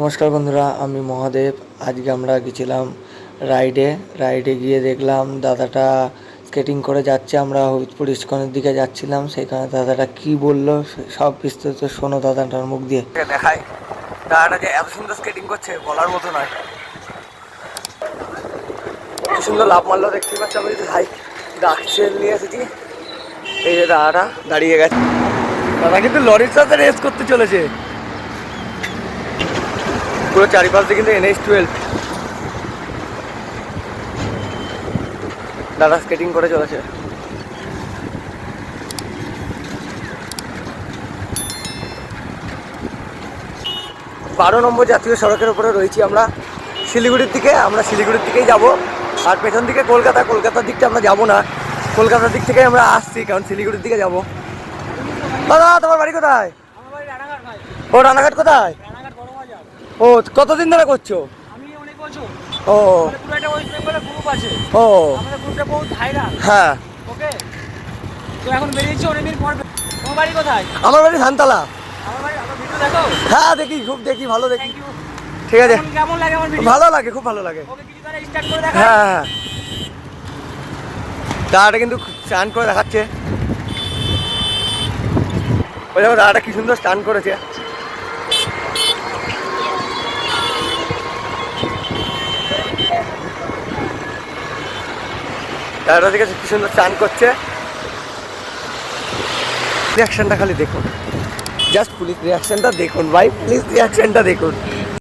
নমস্কার বন্ধুরা, আমি মহাদেব। আজকে আমরা গেছিলাম রাইডে গিয়ে দেখলাম দাদাটা স্কেটিং করে যাচ্ছে। আমরা হবিবপুর ইস্কনের দিকে যাচ্ছিলাম, সেখানে দাদাটা কি বললো সব বিস্তারিত শোনো দাদাটার মুখ দিয়ে। দেখায় দাদাটা যে এত সুন্দর স্কেটিং করছে বলার মতো নয়। কি সুন্দর লাভ মারলো দেখতে পাচ্ছি। আমি হাইক ডাকছে নিয়ে এসেছি। এই যে দাদাটা দাঁড়িয়ে গেছে, দাদা কিন্তু লরির সাথে রেস করতে চলেছে। পুরো চারিপাশে কিন্তু NH12 দাদা স্কেটিং করে চলেছে। 12 নম্বর জাতীয় সড়কের উপরে রয়েছি আমরা শিলিগুড়ির দিকে। আমরা শিলিগুড়ির দিকেই যাব, আর পেছন দিকে কলকাতার দিকটা আমরা যাব না। কলকাতার দিক থেকে আমরা আসছি, কারণ শিলিগুড়ির দিকে যাব। দাদা তোমার বাড়ি কোথায়? ও রানাঘাট। কোথায়? ও কতদিন ধরে করছো? ও ও হ্যাঁ। আমার বাড়ি ধানতলা। হ্যাঁ দেখি, খুব দেখি, ভালো দেখি। ঠিক আছে, ভালো লাগে, খুব ভালো লাগে। হ্যাঁ হ্যাঁ, দাদাটা কিন্তু স্টান করে দেখাচ্ছে। ওই দেখো দাদাটা কি সুন্দর স্টান করেছে। দাদাটা থেকে কি সুন্দর স্টান করছে। রিয়াকশনটা খালি দেখুন, জাস্ট পুলিশ রিয়াকশনটা দেখুন ভাই, প্লিজ রিয়াকশনটা দেখুন।